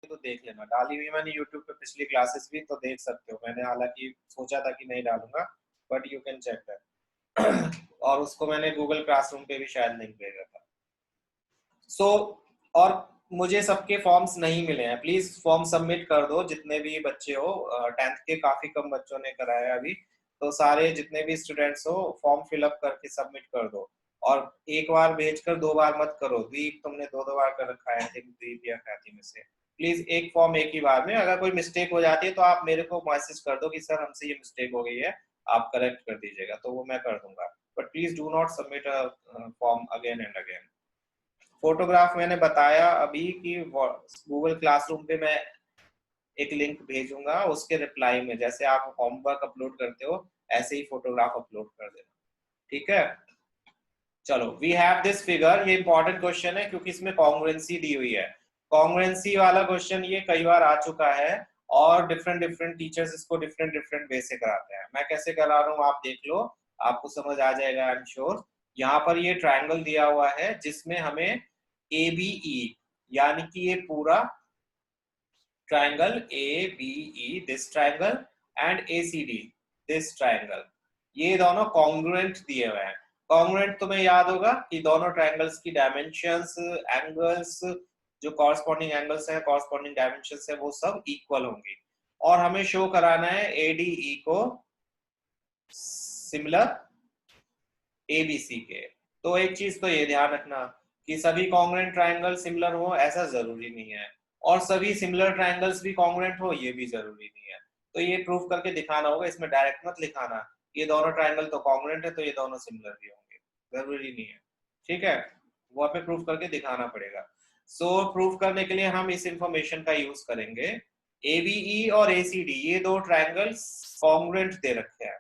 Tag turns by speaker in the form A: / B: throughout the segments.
A: तो देख लेना, डाली हुई मैंने यूट्यूब पे पिछली क्लासेस भी, तो देख सकते हो। मैंने हालांकि सोचा था कि नहीं डालूंगा, but you can check that. और उसको मैंने गूगल क्लासरूम पे भी शायद लिंक भेजा था। सो और मुझे सबके फॉर्म्स नहीं मिले हैं, प्लीज फॉर्म सबमिट कर दो जितने भी बच्चे हो। 10th के काफी कम बच्चों ने कराया अभी, तो सारे जितने भी स्टूडेंट्स हो फॉर्म फिलअप करके सबमिट कर दो। और एक बार भेजकर 2 बार मत करो। दीप तुमने 2 बार कर रखा है, दीप या ख्याति में से। प्लीज एक फॉर्म एक ही बार में, अगर कोई मिस्टेक हो जाती है तो आप मेरे को मैसेज कर दो कि सर हमसे ये मिस्टेक हो गई है, आप करेक्ट कर दीजिएगा, तो वो मैं कर दूंगा। But please do not submit a form again and again. Photograph मैंने बताया अभी कि गूगल क्लासरूम पे मैं एक लिंक भेजूंगा, उसके रिप्लाई में जैसे आप होमवर्क अपलोड करते हो ऐसे ही फोटोग्राफ अपलोड कर देना, ठीक है। चलो, वी हैव दिस फिगर। ये इंपॉर्टेंट क्वेश्चन है क्योंकि इसमें कॉन्ग्रुएंसी दी हुई है। कॉन्ग्रुएंसी वाला क्वेश्चन ये कई बार आ चुका है, और डिफरेंट डिफरेंट टीचर्स इसको डिफरेंट डिफरेंट वे से कराते हैं। मैं कैसे करा रहा हूँ आप देख लो, आपको समझ आ जाएगा आई एम श्योर। यहाँ पर ये ट्रायंगल दिया हुआ है जिसमें हमें ए बी ई, यानी कि ये पूरा triangle A B E, this triangle, and A C D, this triangle, ये दोनों कॉन्ग्रुएंट दिए हुए हैं। कॉन्ग्रुएंट तुम्हें याद होगा कि दोनों ट्रायंगल्स की डायमेंशंस, एंगल्स, जो कॉरस्पॉन्डिंग एंगल्स हैं, कॉरस्पॉन्डिंग डायमेंशंस है, वो सब इक्वल होंगी। और हमें शो कराना है एडीई को सिमिलर एबीसी के। तो एक चीज तो ये ध्यान रखना कि सभी कॉन्ग्रुएंट ट्रायंगल सिमिलर हो ऐसा जरूरी नहीं है, और सभी सिमिलर ट्रायंगल्स भी कॉन्ग्रुएंट हो ये भी जरूरी नहीं है। तो ये प्रूव करके दिखाना होगा, इसमें डायरेक्ट मत लिखाना ये दोनों ट्रायंगल तो कॉन्ग्रुएंट है तो ये दोनों सिमिलर भी होंगे, जरूरी नहीं है, ठीक है। वो पे प्रूव करके दिखाना पड़ेगा। सो प्रूव करने के लिए हम इस इंफॉर्मेशन का यूज करेंगे। एबीई और एसीडी ये दो ट्रायंगल्स कॉन्ग्रुएंट दे रखे हैं।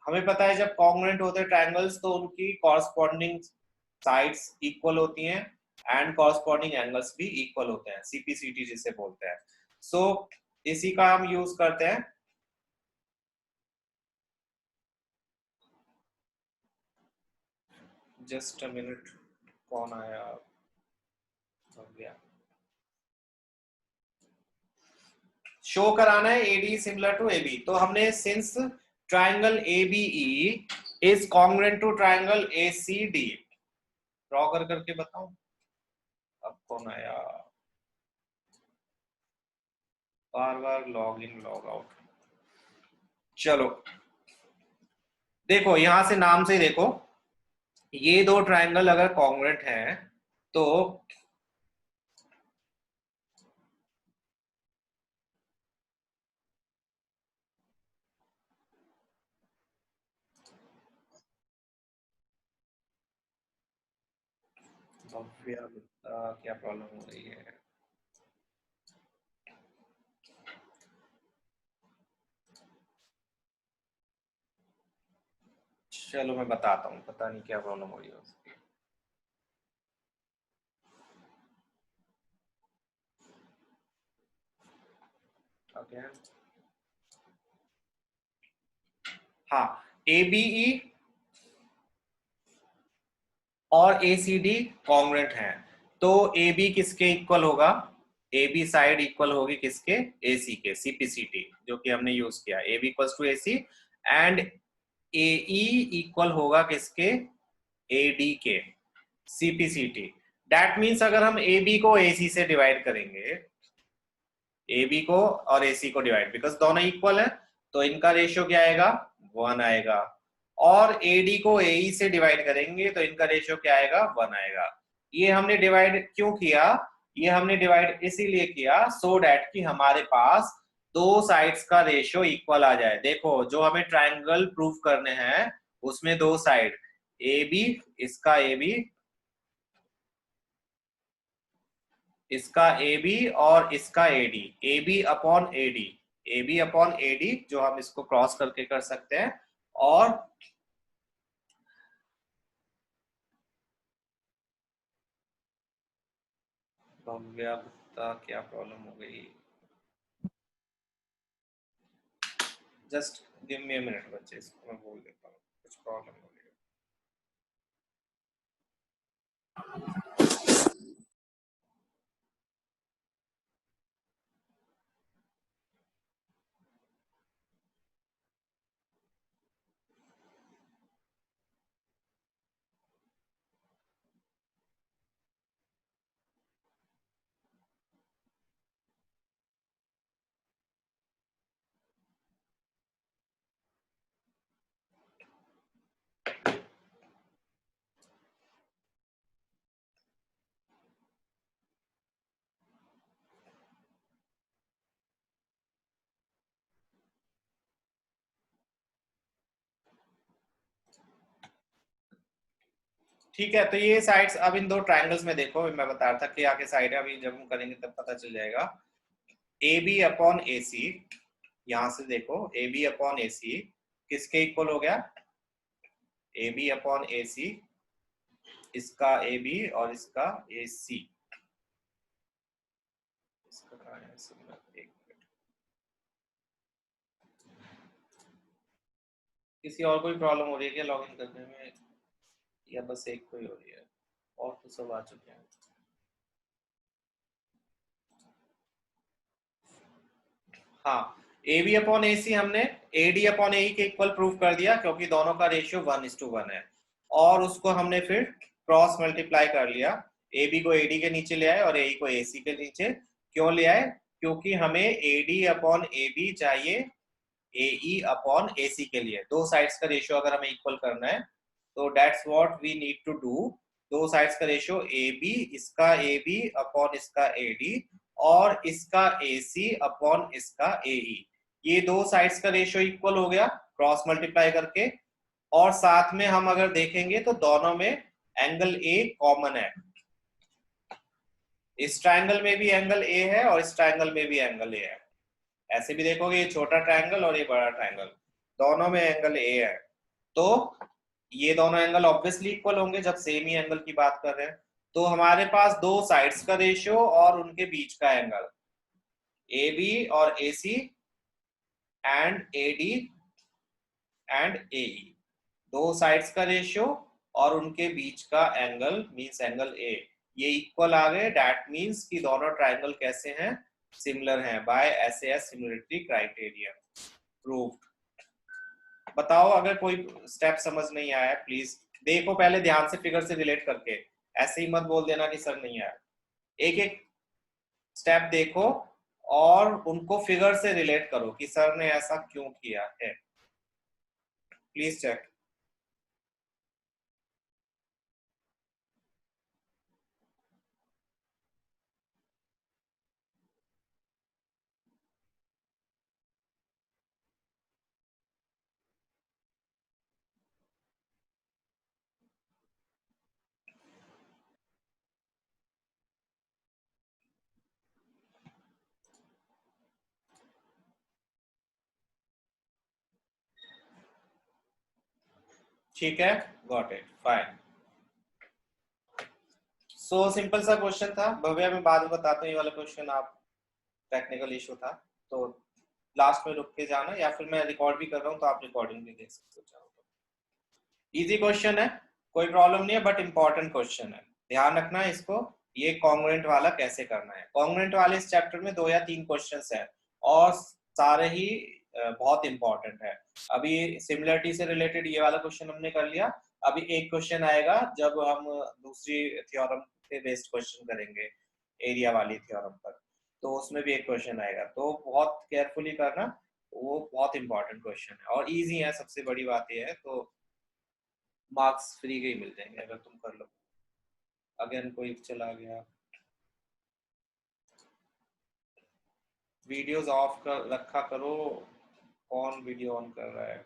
A: हमें पता है जब कॉन्ग्रुएंट होते हैं ट्रायंगल्स तो उनकी कॉरस्पॉन्डिंग साइड्स इक्वल होती हैं, एंड कॉरस्पॉन्डिंग एंगल्स भी इक्वल होते हैं, सीपीसीटी जिसे बोलते हैं। सो इसी का हम यूज करते हैं। जस्ट अ मिनट, कौन आया, हो गया। शो कराना है एडी सिमिलर टू एबी, तो हमने since triangle ABE is congruent to triangle ACD, draw कर करके बताऊं। अब कौन आया, बार बार लॉग इन लॉग आउट। चलो देखो, यहां से नाम से देखो, ये दो ट्रायंगल अगर कॉन्ग्रुएंट हैं तो क्या प्रॉब्लम हो रही है। चलो मैं बताता हूँ, पता नहीं क्या प्रॉब्लम हो रही है उसकी। अगेन, हाँ, एबीई और एसीडी कॉन्ग्रुएंट हैं, तो AB किसके इक्वल होगा, AB साइड इक्वल होगी किसके, AC के, सीपीसीटी जो कि हमने यूज किया, AB equals to AC, and AE equal होगा किसके, AD के, सीपीसीटी। दैट मीन्स अगर हम AB को AC से डिवाइड करेंगे, AB को और AC को डिवाइड, बिकॉज दोनों इक्वल है, तो इनका रेशियो क्या आएगा, 1 आएगा। और AD को AE से डिवाइड करेंगे तो इनका रेशियो क्या आएगा, 1 आएगा। ये हमने डिवाइड क्यों किया, ये हमने डिवाइड इसीलिए किया सो डैट कि हमारे पास दो साइड्स का रेशियो इक्वल आ जाए। देखो जो हमें ट्रायंगल प्रूव करने हैं उसमें दो साइड, AB, इसका AB, इसका AB और इसका AD, AB upon AD, AB upon AD, जो हम इसको क्रॉस करके कर सकते हैं। और भव्या गुप्ता क्या प्रॉब्लम हो गई, just give me a minute बच्चे, इसको मैं बोल देता हूँ कुछ प्रॉब्लम हो गई। ठीक है, तो ये साइड्स अब इन दो ट्रायंगल्स में देखो, मैं बता रहा था कि आगे साइड है, अभी जब हम करेंगे तब पता चल जाएगा। ए बी अपॉन ए सी, यहां से देखो ए बी अपॉन ए सी किसके इक्वल हो गया? ए बी अपॉन ए सी, इसका ए बी और इसका ए सी। इसका कहाँ है सिमिलर? एक मिनट, किसी और कोई प्रॉब्लम हो रही है क्या लॉगिन करने में, या बस एक कोई हो रही है? और तो सब आ चुके हैं। हाँ, ए बी अपॉन ए सी हमने ए डी अपॉन ए के इक्वल प्रूव कर दिया, क्योंकि दोनों का रेशियो 1:1 है, और उसको हमने फिर क्रॉस मल्टीप्लाई कर लिया। ए बी को ए डी के नीचे ले आए और ए को ए सी के नीचे। क्यों ले आए? क्योंकि हमें A D upon A B चाहिए ए ई अपॉन ए सी के लिए। दो साइड्स का रेशियो अगर हमें इक्वल करना है तो that's what we need to do. दो साइड्स का रेशियो ए बी, इसका ए बी अपॉन इसका ए डी, और इसका ए सी अपॉन इसका ए ई। ये दो साइड्स का रेशियो इक्वल हो गया क्रॉस मल्टीप्लाई करके। और साथ में हम अगर देखेंगे तो दोनों में एंगल ए कॉमन है। इस ट्रायंगल में भी एंगल ए है और इस ट्रायंगल में भी एंगल ए है। ऐसे भी देखोगे, ये छोटा ट्रायंगल और ये बड़ा ट्रायंगल, दोनों में एंगल ए है। तो ये दोनों एंगल ऑब्वियसली इक्वल होंगे जब सेम ही एंगल की बात कर रहे हैं। तो हमारे पास दो साइड्स का रेशियो और उनके बीच का एंगल ए बी और ए सी एंड ए डी एंड ए ई, दो साइड्स का रेशियो और उनके बीच का एंगल मींस एंगल ए, ये इक्वल आ गए। दैट मींस कि दोनों ट्रायंगल कैसे हैं? सिमिलर हैं by SAS similarity criteria proved. बताओ अगर कोई स्टेप समझ नहीं आया प्लीज देखो पहले ध्यान से फिगर से रिलेट करके, ऐसे ही मत बोल देना कि सर नहीं आया। एक एक स्टेप देखो और उनको फिगर से रिलेट करो कि सर ने ऐसा क्यों किया है। Please check. ठीक है, got it, fine. So simple सा क्वेश्चन था भव्या, मैं बाद में बताता हूँ ये वाला क्वेश्चन आप टेक्निकल इशू था, तो लास्ट में रुक के जाना, या फिर मैं रिकॉर्ड भी कर रहा हूँ तो आप रिकॉर्डिंग भी देख सकते हो। इजी क्वेश्चन है, कोई प्रॉब्लम नहीं है, बट इंपॉर्टेंट क्वेश्चन है, ध्यान रखना है इसको। ये कॉन्ग्रुएंट वाला कैसे करना है, कॉन्ग्रुएंट वाले इस चैप्टर में 2 या 3 क्वेश्चंस है और सारे ही बहुत इंपॉर्टेंट है। अभी सिमिलरिटी से रिलेटेड ये वाला क्वेश्चन हमने कर लिया, अभी एक क्वेश्चन आएगा जब हम दूसरी थ्योरम पे बेस्ड क्वेश्चन करेंगे एरिया वाली थ्योरम पर, तो उसमें भी एक क्वेश्चन आएगा, तो बहुत केयरफुली करना, वो बहुत इंपॉर्टेंट क्वेश्चन है और इजी है। सबसे बड़ी बात यह है, तो मार्क्स फ्री के ही मिल जाएंगे अगर तुम कर लो। अगेन कोई चला गया, वीडियोस ऑफ कर रखा करो, कौन वीडियो ऑन कर रहा है?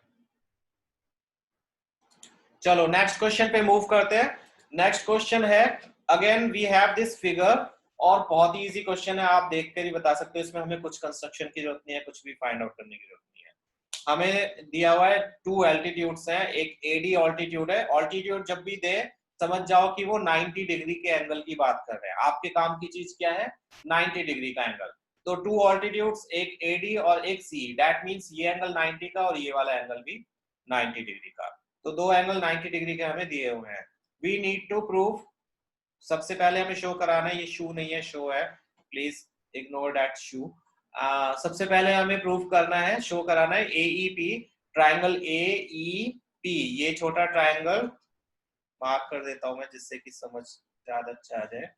A: चलो नेक्स्ट क्वेश्चन पे मूव करते हैं। नेक्स्ट क्वेश्चन है, again we have this figure, और बहुत ही इजी क्वेश्चन है, आप देखकर ही बता सकते हो, इसमें हमें कुछ कंस्ट्रक्शन की जरूरत नहीं है, कुछ भी फाइंड आउट करने की जरूरत नहीं है। हमें दिया हुआ है 2 एल्टीट्यूड्स हैं, एक एडी ऑल्टीट्यूड है। ऑल्टीट्यूड जब भी दे समझ जाओ कि वो 90 डिग्री के एंगल की बात कर रहे हैं। आपके काम की चीज क्या है? 90 डिग्री का एंगल। तो 2 ऑल्टीट्यूड्स, एक एडी और एक सी, दैट मींस ये एंगल 90 का और ये वाला एंगल भी 90 डिग्री का। तो दो एंगल 90 डिग्री के हमें दिए हुए हैं। वी नीड टू प्रूव, सबसे पहले हमें शो कराना है, ये शू नहीं है, शो है, प्लीज इग्नोर दैट शू। सबसे पहले हमें प्रूव करना है, शो कराना है AEP, ट्राइंगल AEP, ये छोटा ट्राइंगल मार्क कर देता हूं मैं जिससे कि समझ ज्यादा अच्छा आ जाए।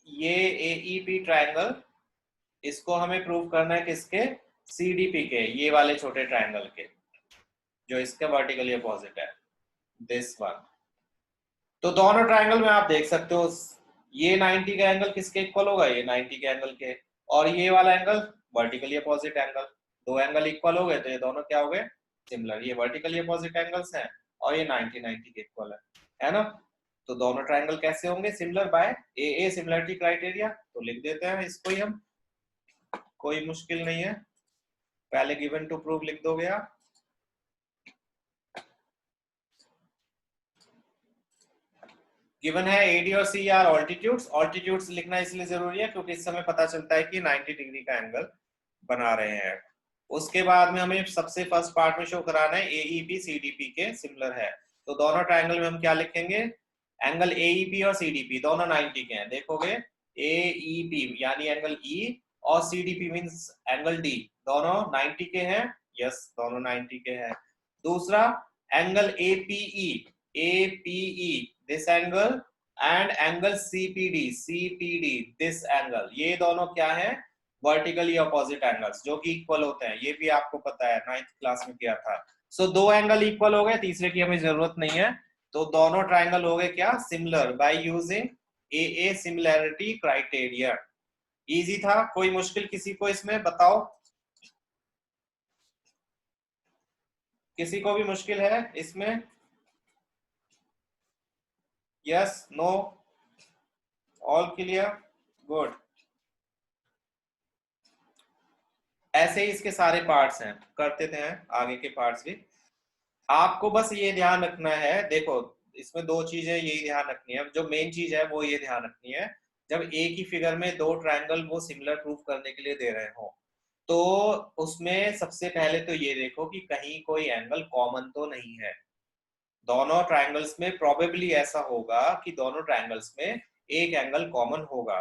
A: ये AEP ट्राइंगल, इसको हमें प्रूव करना है किसके? CDP के, ये वाले छोटे ट्राइंगल के, जो इसके वर्टिकली अपोजिट है, दिस वन। तो दोनों ट्राइंगल में आप देख सकते हो, ये 90 का एंगल किसके इक्वल होगा? ये 90 के एंगल के, और ये वाला एंगल वर्टिकली अपोजिट एंगल। दो एंगल इक्वल हो गए तो ये दोनों क्या हो गए? सिमिलर। ये वर्टिकली अपोजिट एंगल्स हैं, और ये 90-90 के इक्वल है ना। तो दोनों ट्रायंगल कैसे होंगे similar by A similarity criteria, तो लिख देते हैं इसको ही हम, कोई मुश्किल नहीं है, पहले गिवन टू प्रूव लिख दोगे आप। गिवन है एडी और सी आर ऑल्टीट्यूड्स, ऑल्टीट्यूड्स लिखना इसलिए जरूरी है क्योंकि इस समय पता चलता है कि 90 डिग्री का एंगल बना रहे हैं। उसके बाद में हमें सबसे फर्स्ट पार्ट में शो कराना है एईपी सीडीपी के सिमिलर है, तो दोनों ट्रायंगल में हम क्या लिखेंगे, एंगल एईपी और सीडीपी दोनों 90 के हैं, देखोगे एईपी यानी एंगल ई और सीडीपी मींस एंगल डी, दोनों 90 के हैं, यस दोनों 90 के हैं। दूसरा angle APE, APE this angle and angle CPD, CPD this angle, ये दोनों क्या है, वर्टिकली अपोजिट एंगल्स जो कि इक्वल होते हैं, ये भी आपको पता है 9th क्लास में किया था। सो दो एंगल इक्वल हो गए, तीसरे की हमें जरूरत नहीं है, तो दोनों ट्रायंगल हो गए क्या similar by using A similarity criteria. Easy था, कोई मुश्किल किसी को इसमें बताओ, किसी को भी मुश्किल है इसमें, yes know all clear good. ऐसे ही इसके सारे पार्ट्स हैं, करते थे आगे के पार्ट्स भी। आपको बस ये ध्यान रखना है, देखो इसमें दो चीजें यही ध्यान रखनी है, जो मेन चीज है वो ये ध्यान रखनी है, जब एक ही फिगर में दो ट्रायंगल वो सिमिलर प्रूफ करने के लिए दे रहे हो, तो उसमें सबसे पहले तो ये देखो कि कहीं कोई एंगल कॉमन तो नहीं है। दोनों ट्रायंगल्स में प्रोबेबली ऐसा होगा कि दोनों ट्रायंगल्स में एक एंगल कॉमन होगा,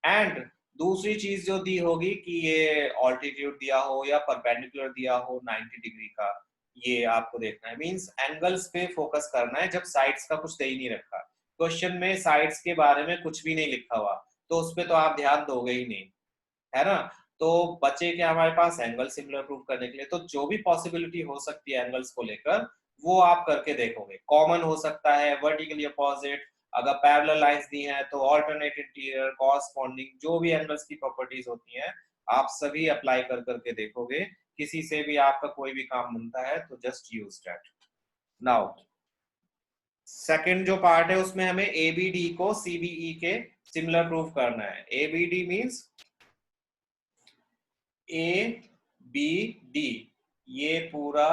A: एंड दूसरी चीज जो दी होगी कि ये ऑल्टीट्यूड दिया हो या परपेंडिकुलर दिया हो 90 डिग्री का, ये आपको देखना है, मींस एंगल्स पे फोकस करना है, जब साइड्स का कुछ दे ही नहीं रखा, क्वेश्चन में साइड्स के बारे में कुछ भी नहीं लिखा हुआ, तो उस पे तो आप ध्यान दोगे ही नहीं, है ना। तो बचे क्या हमारे पास एंगल सिमिलर प्रूव करने के लिए, तो जो भी पॉसिबिलिटी हो सकती है एंगल्स को लेकर वो आप करके देखोगे, कॉमन हो सकता है, वर्टिकली अपोजिट, अगर पैरेलल लाइंस दी हैं तो ऑल्टरनेट इंटीरियर, कॉरस्पॉन्डिंग, जो भी एंगल्स की प्रॉपर्टीज होती हैं आप सभी अप्लाई कर करके देखोगे, किसी से भी आपका कोई भी काम बनता है तो just use that. Now second जो पार्ट है उसमें हमें एबीडी को सीबीई के सिमिलर प्रूव करना है। ABD means A B D, ये पूरा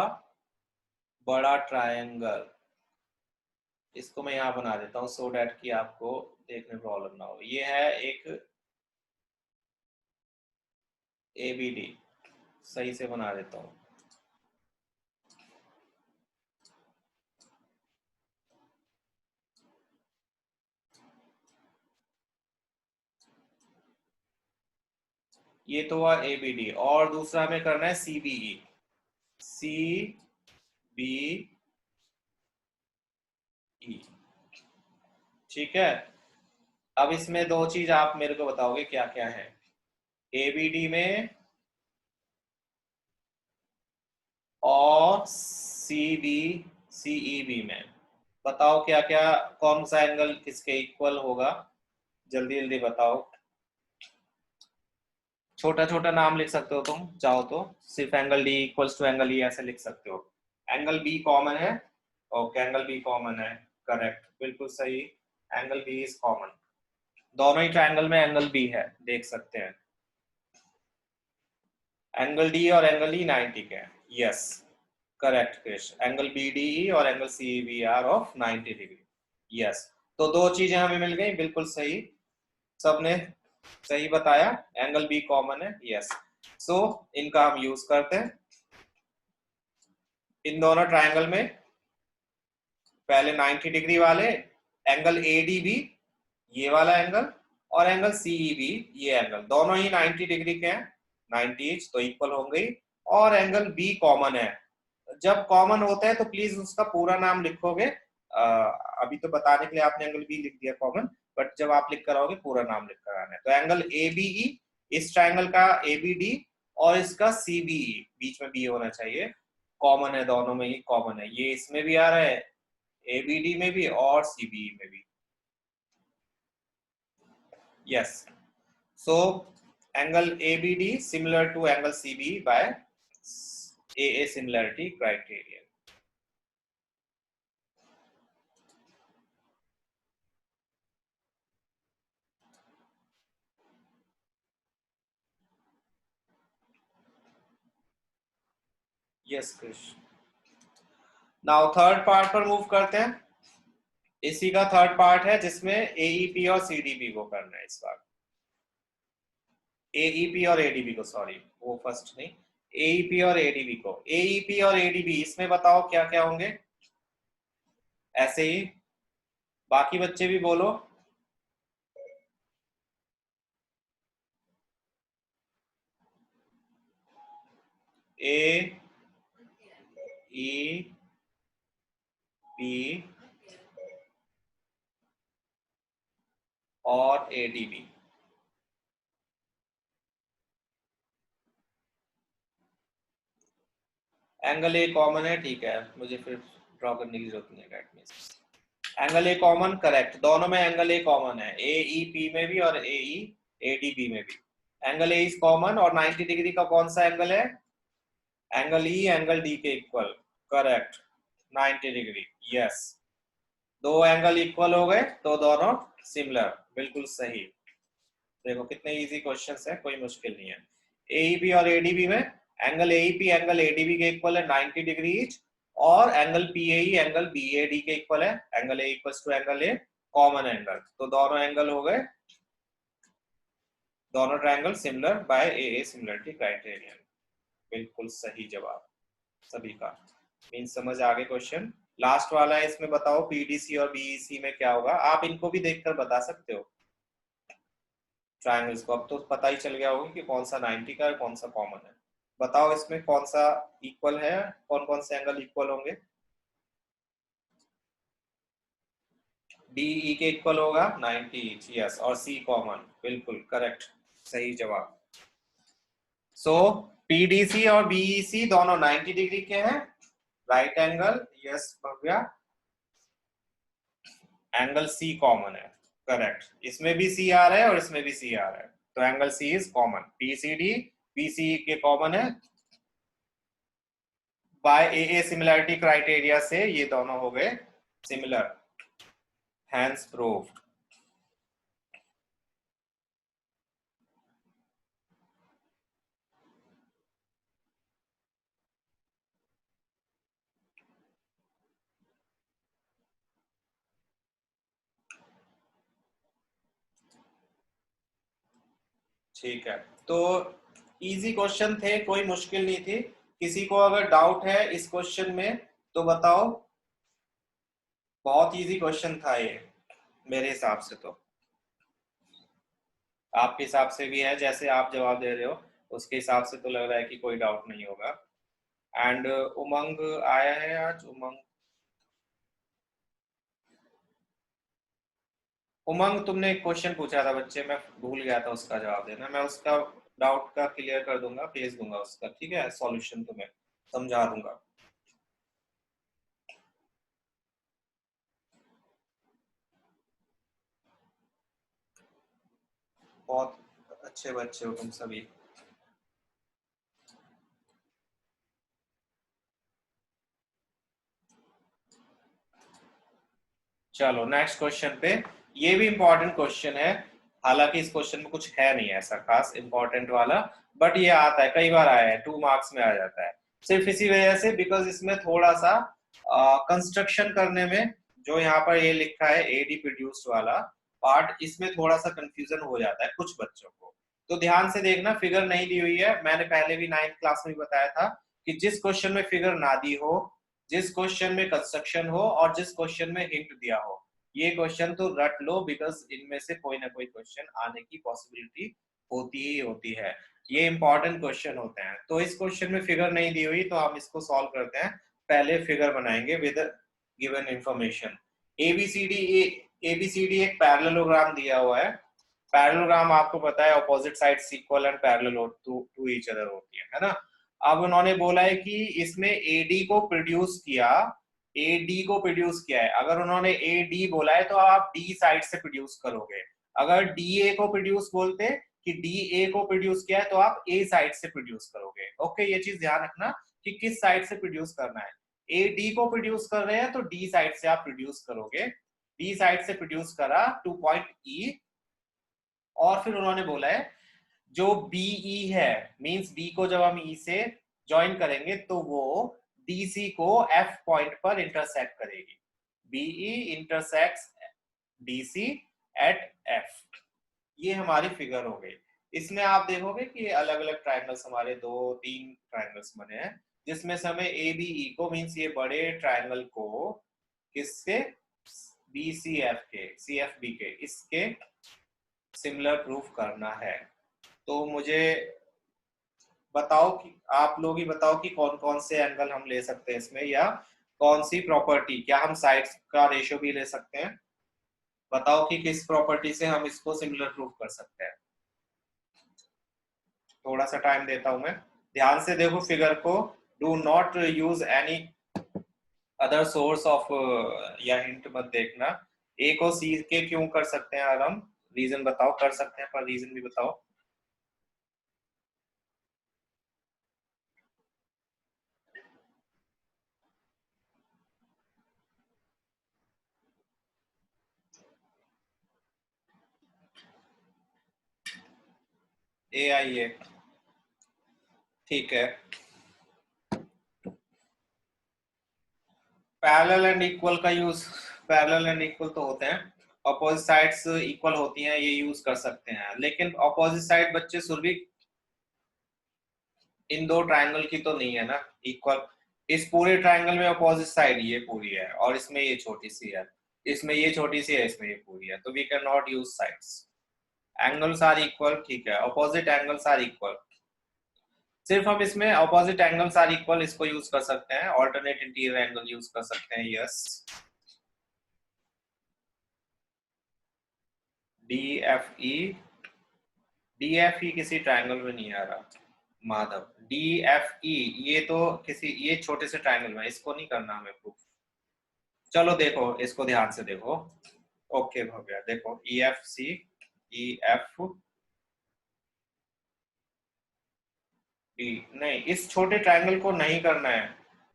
A: बड़ा ट्रायंगल, इसको मैं यहां बना देता हूं सो डैट कि आपको देखने में प्रॉब्लम ना हो, ये है एक ए बी डी, सही से बना देता हूं, ये तो हुआ ए बी डी, और दूसरा हमें करना है C B E, C B E, ठीक है। अब इसमें दो चीज आप मेरे को बताओगे क्या क्या है, ए बी डी में और सी बी सीई बी में, बताओ क्या क्या, कौन सा एंगल किसके इक्वल होगा, जल्दी जल्दी बताओ। छोटा छोटा नाम लिख सकते हो तुम चाहो तो, सिर्फ angle D equals to angle E ऐसे लिख सकते हो। एंगल बी कॉमन है, ओके एंगल बी कॉमन है, करेक्ट बिल्कुल सही, एंगल बी इज कॉमन, दोनों ही ट्रायंगल में एंगल बी है, देख सकते हैं, एंगल डी और एंगल ई 90 के हैं, yes correct Krish, angle B D E और angle C B are of 90 degree, yes. तो दो चीजें हमें मिल गई, बिल्कुल सही, सबने सही बताया, एंगल बी कॉमन है, यस। सो इनका हम यूज करते हैं, इन दोनों ट्रायंगल में पहले 90 डिग्री वाले एंगल एडीबी, ये वाला एंगल, और एंगल सीईबी, ये एंगल दोनों ही 90 डिग्री के हैं, 90 तो इक्वल हो गई, और एंगल बी कॉमन है, जब कॉमन होता है तो प्लीज उसका पूरा नाम लिखोगे, अभी तो बताने के लिए आपने एंगल बी लिख दिया कॉमन, बट जब आप लिख कर आओगे पूरा नाम लिख कर आना है, तो एंगल एबीई, इस ट्रायंगल का एबीडी और इसका सीबीई, बीच में बी होना चाहिए, कॉमन है, दोनों में ही कॉमन है, ये इसमें भी आ रहा है एबीडी में भी और सीबीई में भी, yes. So angle ABD similar to angle CBE by AA similarity criterion. Yes Krish. Now third part पर मूव करते हैं। इसी का थर्ड पार्ट है जिसमें एईपी और सीडीपी को करना है इस बार। एईपी और एडीबी को, सॉरी वो फर्स्ट नहीं, एईपी और एडीबी को। एईपी और एडीबी इसमें बताओ क्या क्या होंगे, ऐसे ही बाकी बच्चे भी बोलो। ए ई बी और एडीबी। एंगल ए कॉमन है, ठीक है, मुझे फिर ड्रॉ करने की जरूरत नहीं है। That means angle A common, correct, दोनों में एंगल ए कॉमन है, ए ई पी में भी और ए ई ए डी बी में भी एंगल ए इज कॉमन। और 90 डिग्री का कौन सा एंगल है, एंगल ई एंगल डी के इक्वल, करेक्ट, 90 डिग्री, यस। दो एंगल इक्वल हो गए तो दोनों सिमिलर, बिल्कुल सही। देखो कितने इजी क्वेश्चंस है, कोई मुश्किल नहीं है। एईबी और एडीबी में एंगल एईपी एंगल एडीबी के इक्वल है 90 डिग्री ईच, और एंगल पीएई एंगल बीएडी के इक्वल है। Angle A equals to angle A, common angle, तो दोनों एंगल हो गए, दोनों triangle similar by AA similarity criterion. बिल्कुल सही जवाब सभी का, मीन समझ आ गए क्वेश्चन। लास्ट वाला है, इसमें बताओ पीडीसी और बीईसी में क्या होगा। आप इनको भी देखकर बता सकते हो ट्रायंगल्स को, अब तो पता ही चल गया होगा कि कौन सा 90 का है कौन सा कॉमन है। बताओ इसमें कौन सा इक्वल है, कौन कौन से एंगल इक्वल होंगे। डीई के इक्वल होगा 90 यस, और सी कॉमन, बिल्कुल करेक्ट, सही जवाब। सो पीडीसी और बीईसी दोनों 90 डिग्री के हैं, right angle, yes Bhavya. Angle C common है, करेक्ट, इसमें भी सी आ रहा है और इसमें भी सी आ रहा है, तो angle C is common. PCD BC के कॉमन है बाय ए सिमिलरिटी क्राइटेरिया से, ये दोनों हो गए सिमिलर, हैंस प्रूव्ड। ठीक है, तो इजी क्वेश्चन थे, कोई मुश्किल नहीं थी। किसी को अगर डाउट है इस क्वेश्चन में तो बताओ। बहुत इजी क्वेश्चन था ये मेरे हिसाब से, तो आपके हिसाब से भी है, जैसे आप जवाब दे रहे हो उसके हिसाब से तो लग रहा है कि कोई डाउट नहीं होगा। एंड उमंग आया है आज, उमंग, उमंग तुमने एक क्वेश्चन पूछा था बच्चे, मैं भूल गया था उसका जवाब देना, मैं उसका डाउट का क्लियर कर दूंगा, भेज दूंगा उसका, ठीक है, सॉल्यूशन तुम्हें समझा दूंगा। बहुत अच्छे बच्चे हो तुम सभी। चलो नेक्स्ट क्वेश्चन पे, ये भी इंपॉर्टेंट क्वेश्चन है, हालांकि इस क्वेश्चन में कुछ है नहीं ऐसा खास इंपॉर्टेंट वाला, बट ये आता है, कई बार आया है, 2 मार्क्स में आ जाता है, सिर्फ इसी वजह से बिकॉज इसमें थोड़ा सा कंस्ट्रक्शन करने में, जो यहाँ पर ये लिखा है एडी प्रोड्यूस्ड वाला पार्ट, इसमें थोड़ा सा कंफ्यूजन हो जाता है कुछ बच्चों को, तो ध्यान से देखना। फिगर नहीं दी हुई है, मैंने पहले भी 9th क्लास में बताया था कि जिस क्वेश्चन में फिगर ना दी हो, जिस क्वेश्चन में कंस्ट्रक्शन हो और जिस क्वेश्चन में हिंट दिया हो, ये क्वेश्चन तो रट लो, बिकॉज इनमें से कोई ना कोई क्वेश्चन आने की पॉसिबिलिटी होती ही होती है, ये इंपॉर्टेंट क्वेश्चन होते हैं। तो इस क्वेश्चन में फिगर नहीं दी हुई तो हम इसको सॉल्व करते हैं, पहले फिगर बनाएंगे with given information. ABCD, ABCD एक पैरेललोग्राम दिया हुआ है, पैरेललोग्राम आपको पता है opposite sides equal and parallel to each other होती है ना। अब उन्होंने बोला है कि इसमें एडी को प्रोड्यूस किया, एडी को प्रोड्यूस किया है, अगर उन्होंने ए डी बोला है तो आप डी साइड से प्रोड्यूस करोगे, अगर डी ए को प्रोड्यूस बोलते कि डी ए को प्रोड्यूस किया है तो आप ए साइड से प्रोड्यूस करोगे। ओके, ये चीज ध्यान रखना कि किस साइड से प्रोड्यूस करना है। ए डी को प्रोड्यूस कर रहे हैं तो डी साइड से आप प्रोड्यूस करोगे, डी साइड से प्रोड्यूस करा 2 पॉइंट ई, और फिर उन्होंने बोला है जो बीई है, मींस बी को जब हम ई से ज्वाइन करेंगे तो वो DC को F पॉइंट पर इंटरसेक्ट करेगी। BE intersects DC at F। ये हमारी फिगर हो गई। इसमें आप देखोगे कि अलग अलग ट्रायंगल्स हमारे 2-3 ट्रायंगल्स बने हैं, जिसमें से हमें ABE को मीन्स ये बड़े ट्रायंगल को किसके BCF के CFB के इसके सिमिलर प्रूफ करना है। तो मुझे बताओ कि आप लोग ही बताओ कि कौन कौन से एंगल हम ले सकते हैं इसमें, या कौन सी प्रॉपर्टी, क्या हम साइड्स का रेशियो भी ले सकते हैं? बताओ कि किस प्रॉपर्टी से हम इसको सिमिलर प्रूफ कर सकते हैं। थोड़ा सा टाइम देता हूं मैं, ध्यान से देखो फिगर को। Do not use any other source of या हिंट मत देखना। ए को सी के क्यों कर सकते हैं और हम रीजन बताओ, कर सकते हैं पर रीजन भी बताओ। AIA ठीक है। पैरेलल एंड इक्वल का यूज, पैरेलल एंड इक्वल तो होते हैं, अपोजिट साइड्स इक्वल होती हैं, ये यूज कर सकते हैं। लेकिन अपोजिट साइड बच्चे सुरभि इन दो ट्रायंगल की तो नहीं है ना इक्वल। इस पूरे ट्रायंगल में अपोजिट साइड ये पूरी है और इसमें ये छोटी सी है, इसमें ये छोटी सी है, इसमें ये पूरी है, तो we can not use sides. Angles are equal, ठीक है, अपोजिट एंगल्स आर इक्वल। सिर्फ हम इसमें अपोजिट एंगल्स आर इक्वल इसको यूज कर सकते हैं, ऑल्टरनेट इंटीरियर एंगल यूज कर सकते हैं। यस, DFE, DFE किसी ट्रायंगल में नहीं आ रहा माधव। DFE ये तो किसी, ये छोटे से ट्रायंगल में, इसको नहीं करना हमें प्रूफ। चलो देखो इसको ध्यान से देखो। ओके हो गया, देखो EFC EF D, नहीं इस छोटे ट्रायंगल को नहीं करना है।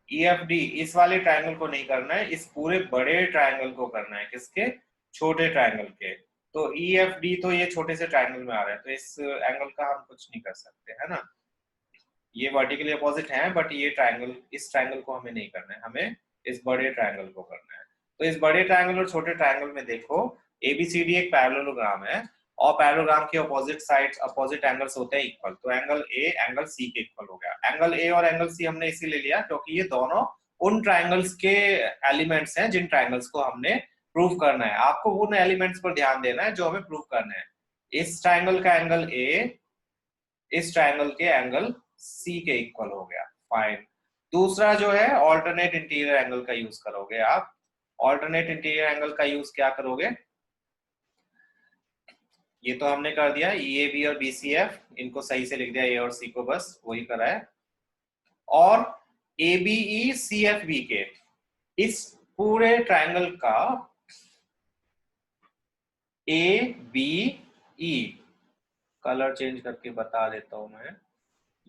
A: EFD इस वाले ट्रायंगल को नहीं करना है, इस पूरे बड़े ट्रायंगल को करना है। किसके? छोटे ट्रायंगल के। तो EFD तो ये छोटे से ट्रायंगल में आ रहा है, तो इस एंगल का हम कुछ नहीं कर सकते, है ना। ये वर्टिकली अपोजिट है, बट ये ट्रायंगल, इस ट्रायंगल को हमें नहीं करना है, हमें इस बड़े ट्रायंगल को करना है। तो इस बड़े ट्रायंगल और छोटे ट्रायंगल में देखो ABCD एक पैरेललोग्राम है, और पैरेललोग्राम के अपोजिट साइड्स, अपोजिट एंगल्स होते हैं इक्वल। तो एंगल A एंगल C के इक्वल हो गया। एंगल A और एंगल C हमने इसीलिए लिया क्योंकि ये दोनों उन ट्रायंगल्स के एलिमेंट्स हैं जिन ट्रायंगल्स को हमने प्रूव करना है। आपको उन एलिमेंट्स पर ध्यान देना है जो हमें प्रूव करना है। इस ट्रायंगल का एंगल A इस ट्रायंगल के एंगल C के इक्वल हो गया। फाइन। दूसरा जो है ऑल्टरनेट इंटीरियर एंगल का यूज करोगे आप। ऑल्टरनेट इंटीरियर एंगल का यूज क्या करोगे? ये तो हमने कर दिया, EAB और BCF, इनको सही से लिख दिया, A और C को, बस वही करा है। और ABE CFB के इस पूरे ट्रायंगल का ABE, कलर चेंज करके बता देता हूं मैं,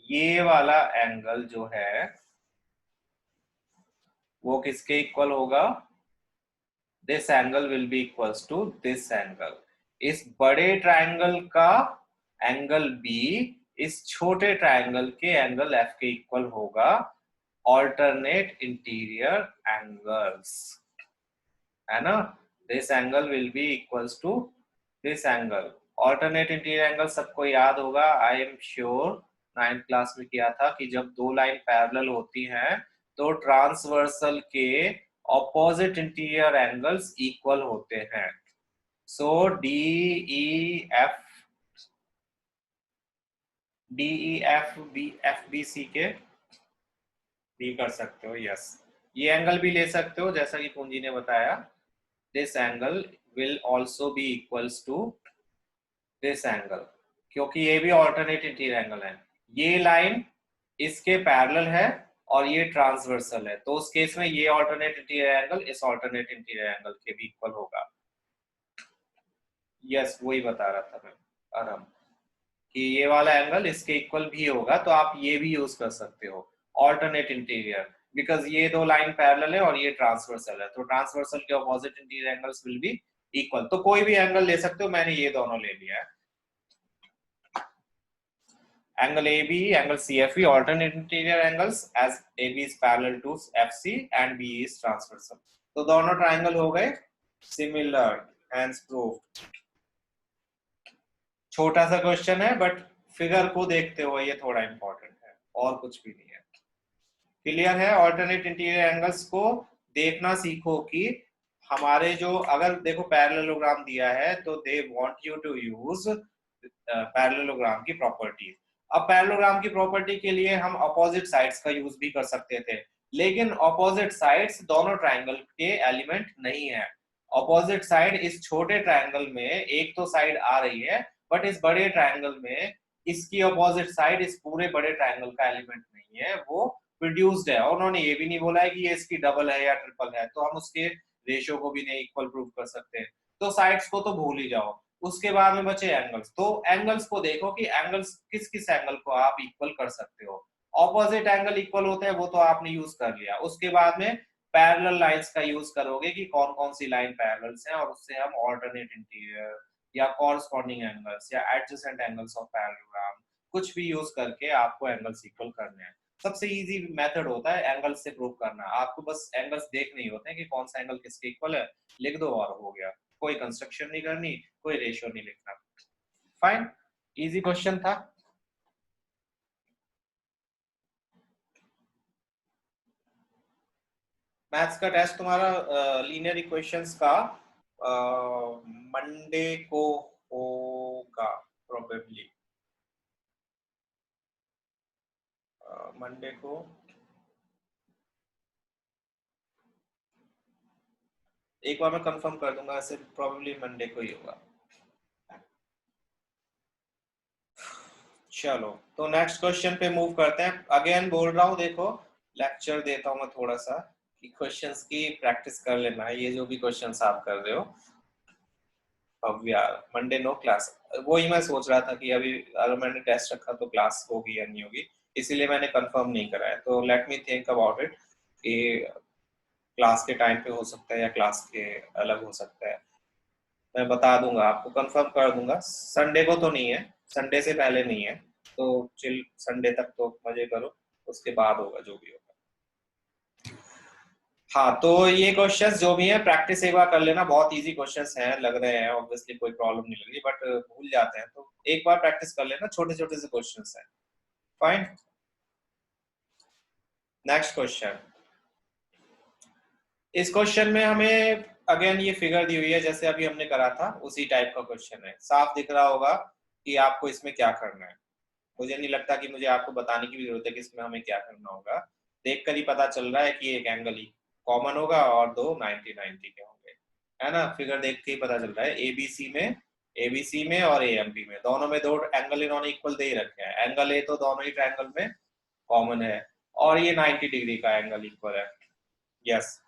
A: ये वाला एंगल जो है वो किसके इक्वल होगा? This angle will be equals to this angle. इस बड़े ट्रायंगल का एंगल B इस छोटे ट्रायंगल के एंगल F के इक्वल होगा। ऑल्टरनेट इंटीरियर एंगल्स, है ना। This angle will be equals to this angle. Alternate interior angle सबको याद होगा, I am sure 9th class में किया था कि जब दो लाइन पैरेलल होती हैं तो ट्रांसवर्सल के ऑपोजिट इंटीरियर एंगल्स इक्वल होते हैं। सो DEF के भी कर सकते हो। यस, ये एंगल भी ले सकते हो जैसा कि पूंजी ने बताया। This angle will also be equals to this angle, क्योंकि ये भी ऑल्टरनेट इंटीरियर एंगल है। ये लाइन इसके पैरेलल है और ये ट्रांसवर्सल है, तो उस केस में ये ऑल्टरनेट इंटीरियर एंगल इस ऑल्टरनेट इंटीरियर एंगल के भी इक्वल होगा। यस, वही बता रहा था मैं आराम, कि ये वाला एंगल इसके इक्वल भी होगा, तो आप ये भी यूज कर सकते हो ऑल्टरनेट इंटीरियर, बिकॉज ये दो लाइन पैरेलल है और ये ट्रांसवर्सल है, तो ट्रांसवर्सल के opposite interior angles will be equal. तो कोई भी एंगल ले सकते हो, मैंने ये दोनों ले लिया है। Angle AB, angle CFE, alternate interior angles as AB is parallel to FC and BE is transversal. तो दोनों ट्राइंगल हो गए सिमिलर, हैंस प्रूव्ड। छोटा सा क्वेश्चन है बट फिगर को देखते हुए ये थोड़ा इंपॉर्टेंट है, और कुछ भी नहीं है। क्लियर है? ऑल्टरनेट इंटीरियर एंगल्स को देखना सीखो कि हमारे जो, अगर देखो पैरेललोग्राम दिया है तो they want you to use parallelogram की प्रॉपर्टीज। अब पैरेललोग्राम की प्रॉपर्टी के लिए हम अपोजिट साइड्स का यूज भी कर सकते थे, लेकिन अपोजिट साइड्स दोनों ट्राइंगल के एलिमेंट नहीं है। अपोजिट साइड इस छोटे ट्राइंगल में एक तो साइड आ रही है, बट इस बड़े ट्राइंगल में इसकी अपोजिट साइड इस पूरे बड़े ट्राइंगल का एलिमेंट नहीं है, वो प्रोड्यूस्ड है। और उन्होंने ये भी नहीं बोला है कि ये इसकी डबल है या ट्रिपल है, तो हम उसके रेशियो को भी नहीं इक्वल प्रूव कर सकते। तो साइड्स को तो भूल ही जाओ। उसके बाद में बचे एंगल्स। तो एंगल्स को देखो कि एंगल्स किस किस एंगल को आप इक्वल कर सकते हो। ऑपोजिट एंगल इक्वल होते हैं वो तो आपने यूज कर लिया। उसके बाद में पैरेलल लाइंस का यूज करोगे कि कौन कौन सी लाइन पैरेलल्स हैं, और उससे हम ऑल्टरनेट इंटीरियर या कॉरस्पॉन्डिंग एंगल्स या एडजेसेंट एंगल्स ऑफ पैरेललोग्राम कुछ भी यूज करके आपको एंगल्स इक्वल करने हैं। सबसे इजी मेथड होता है एंगल्स से प्रूव करना। आपको बस एंगल्स देखने ही होते हैं कि कौन सा एंगल किसके इक्वल है, लिख दो और हो गया। कोई कंस्ट्रक्शन नहीं करनी, कोई रेशियो नहीं लिखना। फाइन, इजी क्वेश्चन था। मैथ्स का टेस्ट तुम्हारा लीनियर इक्वेशंस का मंडे को होगा प्रोबेबली। मंडे को एक बार मैं कंफर्म कर दूंगा, ऐसे प्रोबेबली मंडे को ही होगा। चलो तो नेक्स्ट क्वेश्चन पे मूव करते हैं। अगेन बोल रहा हूँ, देखो लेक्चर देता हूँ मैं थोड़ा सा कि क्वेश्चंस की प्रैक्टिस कर लेना है। ये जो भी क्वेश्चंस आप कर रहे हो, अब यार मंडे नो क्लास, वही मैं सोच रहा था कि अभी अगर मैंने टेस्ट रखा तो क्लास होगी या नहीं होगी, इसीलिए मैंने कंफर्म नहीं करा है। तो let me think about it कि क्लास के टाइम पे हो सकता है या क्लास के अलग हो सकता है। मैं बता दूंगा आपको, कंफर्म कर दूंगा। संडे को तो नहीं है, संडे से पहले नहीं है, तो चिल संडे तक तो मजे करो, उसके बाद होगा जो भी होगा। हाँ तो ये क्वेश्चंस जो भी है प्रैक्टिस एक बार कर लेना। बहुत इजी क्वेश्चंस हैं लग रहे हैं, ऑब्वियसली कोई प्रॉब्लम नहीं लग रही, बट भूल जाते हैं, तो एक बार प्रैक्टिस कर लेना। छोटे छोटे से क्वेश्चंस हैं। Fine, next question. इस क्वेश्चन में हमें अगेन ये फिगर दी हुई है जैसे अभी हमने करा था, उसी टाइप का क्वेश्चन है। साफ दिख रहा होगा कि आपको इसमें क्या करना है। मुझे नहीं लगता कि मुझे आपको बताने की भी जरूरत है कि इसमें हमें क्या करना होगा। देखकर ही पता चल रहा है कि एक एंगल ही कॉमन होगा और दो 90-90 के होंगे, है ना। फिगर देख के ही पता चल रहा है। एबीसी में और एएमपी में, दोनों में दो एंगल इन्होंने इक्वल दे ही रखे हैं। एंगल ए तो दोनों ही ट्रायंगल में कॉमन है, और ये 90 डिग्री का एंगल इक्वल है। Yes,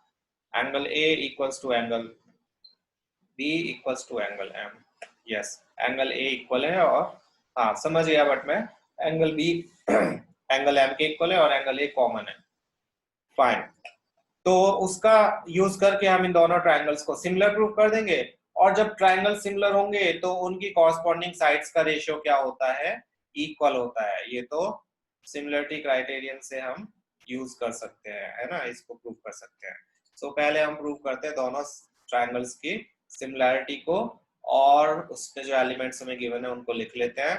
A: angle A equals to angle B equals to angle M. Yes, angle A equal है, और हाँ समझ गया, बट मैं एंगल बी एंगल एम के इक्वल है और एंगल ए कॉमन है। फाइन, तो उसका यूज करके हम इन दोनों ट्रायंगल्स को सिमिलर प्रूव कर देंगे। और जब ट्रायंगल सिमिलर होंगे तो उनकी कॉरस्पॉन्डिंग साइड्स का रेशियो क्या होता है, इक्वल होता है। ये तो सिमिलरिटी क्राइटेरियन से हम यूज कर सकते हैं, है ना, इसको प्रूव कर सकते हैं। सो पहले हम प्रूव करते हैं दोनों ट्रायंगल्स की सिमिलैरिटी को, और उसमें जो एलिमेंट्स हमें गिवन है उनको लिख लेते हैं।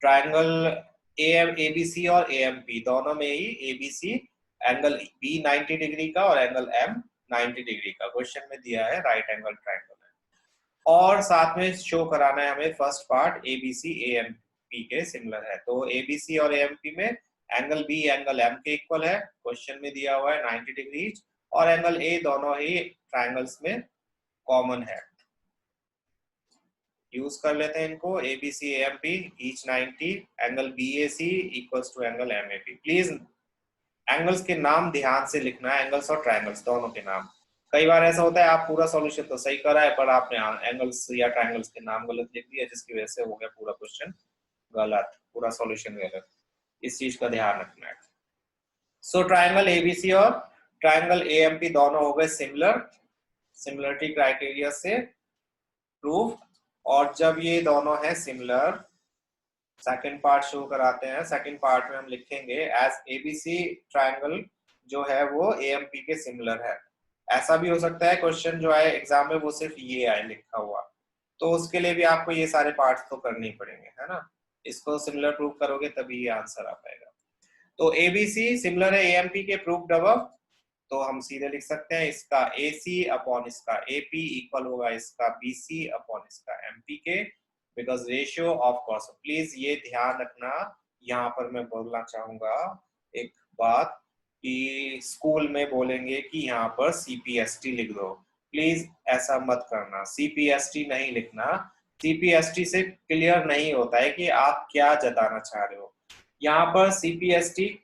A: ट्रायंगल एबीसी और एएमपी दोनों में ही एबीसी एंगल बी 90 डिग्री का और एंगल एम 90 डिग्री का क्वेश्चन में दिया है, राइट एंगल ट्रायंगल है। और साथ में शो कराना है हमें फर्स्ट पार्ट एबीसी एएमपी के सिमिलर है। तो एबीसी और एएमपी में एंगल बी एंगल एम के इक्वल है, क्वेश्चन में दिया हुआ है 90 डिग्री, और एंगल ए दोनों ही ट्रायंगल्स में कॉमन है। यूज कर लेते हैं इनको, ABC AMP each 90, angle BAC equals to angle MAP. Please angles के नाम ध्यान से लिखना है, एंगल्स और ट्रायंगल्स दोनों के नाम। कई बार ऐसा होता है आप पूरा सॉल्यूशन तो सही करा है पर आपने एंगल्स या ट्रायंगल्स के नाम गलत लिख दिया, जिसकी वजह से हो गया पूरा क्वेश्चन गलत, पूरा सॉल्यूशन गलत। इस चीज का ध्यान रखना है। सो ट्रायंगल एबीसी और ट्रायंगल एएमपी दोनों हो गए सिमिलर, सिमिलरिटी क्राइटेरिया से प्रूव। और जब ये दोनों है सिमिलर सेकंड पार्ट शो कराते हैं। सेकंड पार्ट में हम लिखेंगे एज एबीसी ट्रायंगल जो है वो एएमपी के सिमिलर है। ऐसा भी हो सकता है क्वेश्चन जो आए एग्जाम में वो सिर्फ ये आए लिखा हुआ, तो उसके लिए भी आपको ये सारे पार्ट्स तो करने ही पड़ेंगे, है ना। इसको सिमिलर प्रूव करोगे तभी ये आंसर आ पाएगा। तो एबीसी सिमिलर है एएमपी के, प्रूव्ड अबव। तो हम सीधे लिख सकते हैं इसका AC अपॉन इसका AP इक्वल होगा इसका BC अपॉन इसका MP के, because ratio of cos. Please ये ध्यान रखना, यहाँ पर मैं बोलना चाहूंगा एक बात कि स्कूल में बोलेंगे कि यहाँ पर CPST लिख दो, प्लीज ऐसा मत करना। CPST नहीं लिखना। CPST से क्लियर नहीं होता है कि आप क्या जताना चाह रहे हो। यहाँ पर CPST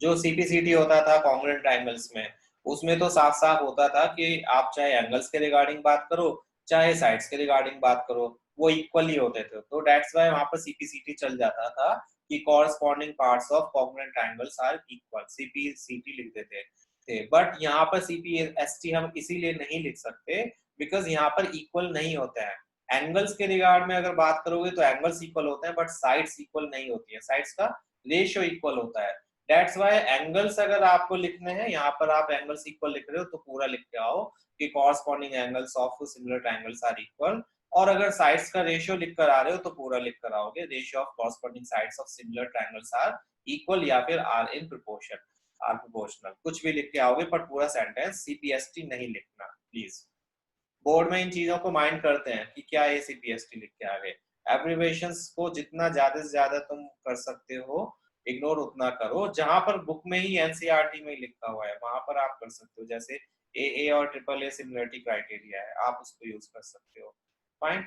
A: जो CPCT होता था कॉन्ग्रुएंट एंगल्स में, उसमें तो साफ साफ होता था कि आप चाहे एंगल्स के रिगार्डिंग बात करो चाहे साइड्स के रिगार्डिंग बात करो, वो इक्वल ही होते थे। तो दैट्स व्हाई वहां पर CPCT चल जाता था कि corresponding parts of congruent angles are equal, CPCT लिख देते थे। बट यहाँ पर CPST हम इसीलिए नहीं लिख सकते बिकॉज यहाँ पर इक्वल नहीं होता है। एंगल्स के रिगार्ड में अगर बात करोगे तो एंगल्स इक्वल होते हैं बट साइड्स इक्वल नहीं होती है, साइड्स का रेशियो इक्वल होता है। दैट्स व्हाई एंगल्स अगर आपको लिखने हैं, यहाँ पर आप एंगल्स इक्वल लिख रहे हो तो पूरा लिख के आओ कि corresponding angles of similar triangles are equal. और अगर साइड्स का रेशियो लिख कर आ रहे हो तो पूरा लिख कर आओगे ratio of corresponding sides of similar triangles are equal या फिर are in proportion, are proportional, कुछ भी लिख के आओगे पर पूरा सेंटेंस। CPST नहीं लिखना प्लीज। बोर्ड में इन चीजों को माइंड करते हैं कि क्या ये CPST लिख के आ गए। एब्रिविएशंस को जितना ज्यादा से ज्यादा तुम कर सकते हो इग्नोर उतना करो। जहां पर बुक में ही NCERT में ही लिखा हुआ है वहां पर आप कर सकते हो, जैसे AA और AAA सिमिलरिटी क्राइटेरिया है, आप उसको यूज कर सकते हो। फाइन।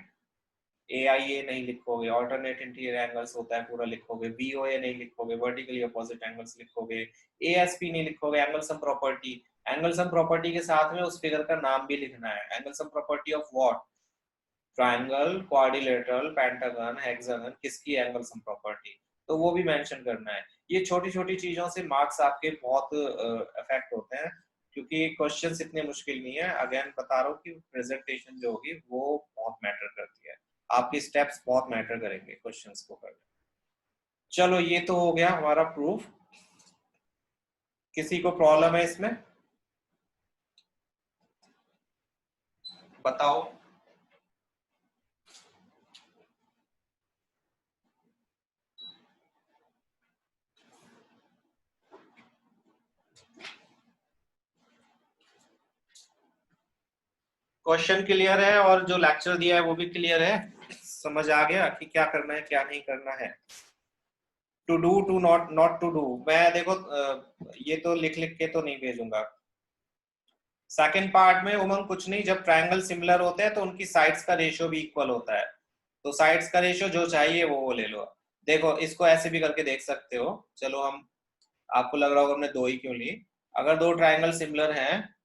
A: AIA नहीं लिखोगे, ऑल्टरनेट इंटीरियर एंगल्स होता है पूरा लिखोगे। BOA नहीं लिखोगे, वर्टिकली अपोजिट एंगल्स लिखोगे। ASP नहीं लिखोगे, angle sum property. Angle sum property के साथ में उस फिगर का नाम भी लिखना है। Angle sum property of what? Triangle, quadrilateral, pentagon, hexagon, किसकी एंगल सम प्रॉपर्टी, तो वो भी मेंशन करना है। ये छोटी छोटी चीजों से मार्क्स आपके बहुत इफेक्ट होते हैं, क्योंकि क्वेश्चंस इतने मुश्किल नहीं है। अगेन बता रहा हूँ कि प्रेजेंटेशन जो होगी वो बहुत मैटर करती है, आपकी स्टेप्स बहुत मैटर करेंगे क्वेश्चंस को करने। चलो ये तो हो गया हमारा प्रूफ। किसी को प्रॉब्लम है इसमें? बताओ। क्वेश्चन क्लियर है और जो लेक्चर दिया है वो भी क्लियर है? समझ आ गया कि क्या करना है क्या नहीं करना है? To do to not, not to do, मैं देखो ये तो लिख लिख के तो नहीं भेजूंगा। सेकंड पार्ट में उमंग कुछ नहीं, जब ट्रायंगल सिमिलर होते हैं तो उनकी साइड्स का रेशियो भी इक्वल होता है। तो साइड्स का रेशियो जो चाहिए वो ले लो। देखो इसको ऐसे भी करके देख सकते हो। चलो हम, आपको लग रहा होगा हमने दो ही क्यों ली। अगर दो ट्रायंगल सिमिलर हैं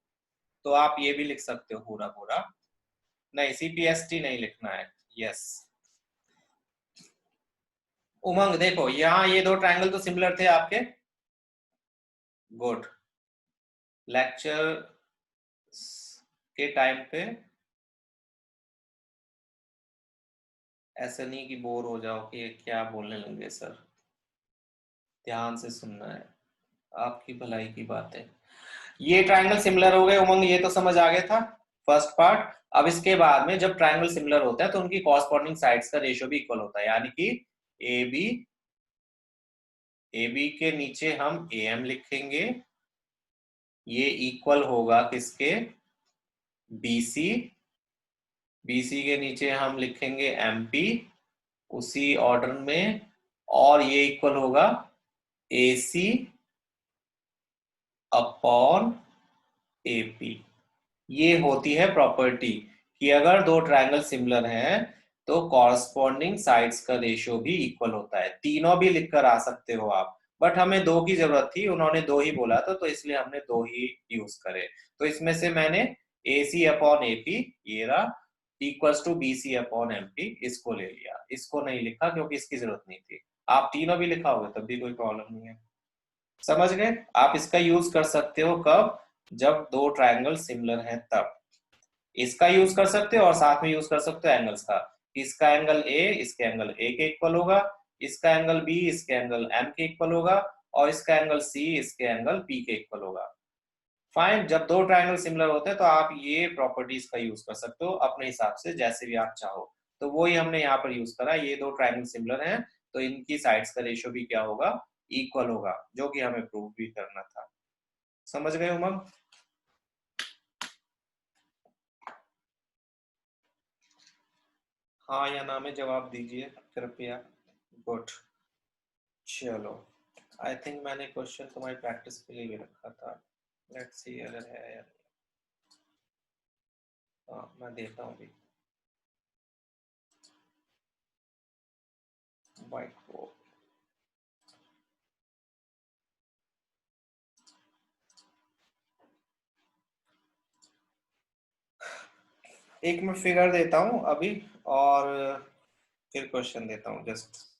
A: तो आप ये भी लिख सकते हो पूरा पूरा। नहीं, CPST नहीं लिखना है। यस उमंग, देखो यहाँ ये दो ट्रायंगल तो सिमिलर थे आपके। गुड। लेक्चर के टाइम पे ऐसा नहीं कि बोर हो जाओ कि क्या बोलने लगे सर, ध्यान से सुनना है, आपकी भलाई की बात है। ये ट्रायंगल सिमिलर हो गए उमंग, ये तो समझ आ गया था फर्स्ट पार्ट। अब इसके बाद में जब ट्रायंगल सिमिलर होता है तो उनकी कॉरस्पॉन्डिंग साइड्स का रेशियो भी इक्वल होता है, यानी कि AB के नीचे हम AM लिखेंगे, ये इक्वल होगा किसके? BC के नीचे हम लिखेंगे MP उसी ऑर्डर में, और ये इक्वल होगा AC अपॉन AP। ये होती है प्रॉपर्टी कि अगर दो ट्रायंगल सिमिलर हैं तो कॉरस्पॉन्डिंग साइड्स का रेशियो भी इक्वल होता है। तीनों भी लिखकर आ सकते हो आप, बट हमें दो की जरूरत थी, उन्होंने दो ही बोला था तो इसलिए हमने दो ही यूज करे। तो इसमें से मैंने AC अपॉन AP ये रहा equals to BC upon MP इसको ले लिया, इसको नहीं लिखा क्योंकि इसकी जरूरत नहीं थी। आप तीनों भी लिखा होगा तब भी कोई प्रॉब्लम नहीं है। समझ गए? आप इसका यूज कर सकते हो कब? जब दो ट्रायंगल सिमिलर हैं तब इसका यूज कर सकते हो, और साथ में यूज कर सकते हो एंगल्स का। इसका एंगल ए इसके एंगल ए के इक्वल होगा, इसका एंगल बी इसके एंगल एम के इक्वल होगा, और इसका एंगल सी इसके एंगल पी के इक्वल होगा। फाइन, जब दो ट्रायंगल सिमिलर होते हैं तो आप ये प्रॉपर्टीज का यूज कर सकते हो अपने हिसाब से, जैसे भी आप चाहो। तो वही हमने यहाँ पर यूज करा, ये दो ट्रायंगल सिमिलर हैं तो इनकी साइड्स का रेशियो भी क्या होगा, इक्वल होगा, जो कि हमें प्रूव भी करना था। समझ गए उमंग? हाँ या ना में जवाब दीजिए कृपया। गुड, चलो। आई थिंक मैंने क्वेश्चन तुम्हारी प्रैक्टिस के लिए भी रखा था। लेट्स सी अगर है या नहीं। हाँ मैं देता हूँ भी। व्हाइट बोर्ड, एक मैं फिगर देता हूँ अभी और फिर क्वेश्चन देता हूँ जस्ट।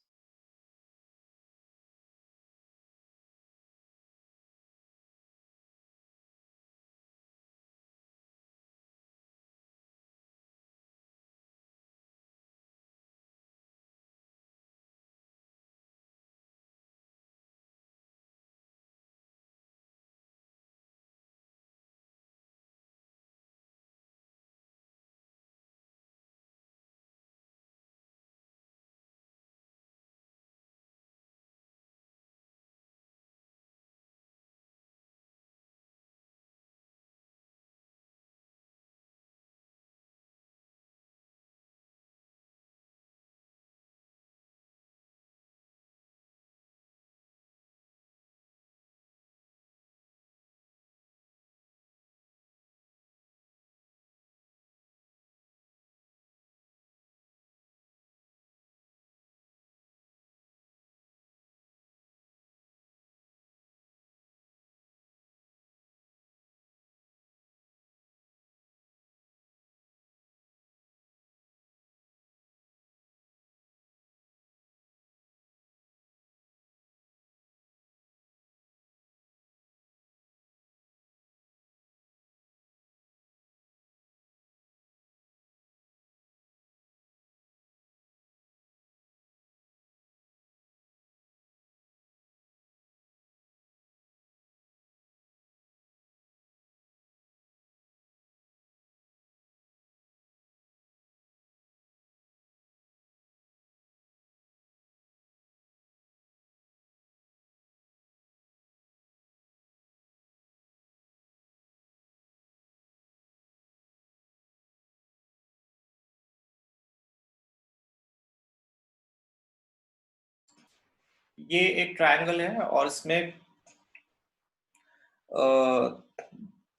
A: ये एक ट्रायंगल है और इसमें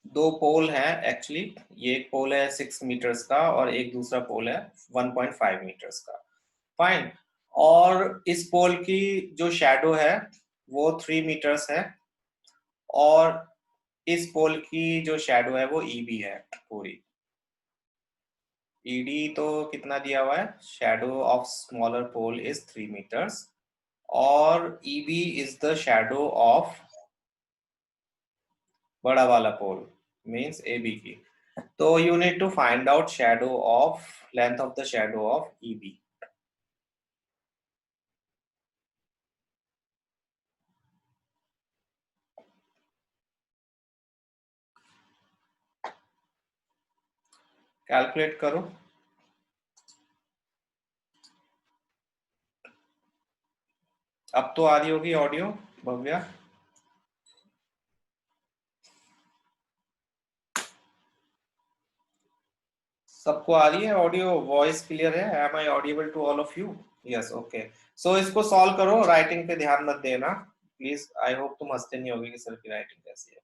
A: दो पोल हैं एक्चुअली। ये एक पोल है 6 मीटर्स का और एक दूसरा पोल है 1.5 मीटर्स का। फाइन, और इस पोल की जो शैडो है वो 3 मीटर्स है, और इस पोल की जो शैडो है वो ईबी है पूरी। ईडी तो कितना दिया हुआ है, shadow of smaller pole is 3 meters, और EB is the shadow of बड़ा वाला पोल, मींस AB की। तो you need to find out shadow of length of the shadow of EB। Calculate करो। अब तो आ रही होगी ऑडियो भव्या? सबको आ रही है ऑडियो? वॉइस क्लियर है? Am I audible to all of you? Yes, okay. So इसको सॉल्व करो, राइटिंग पे ध्यान मत देना प्लीज। आई होप तुम हंसते नहीं होगे कि सर की राइटिंग कैसी है।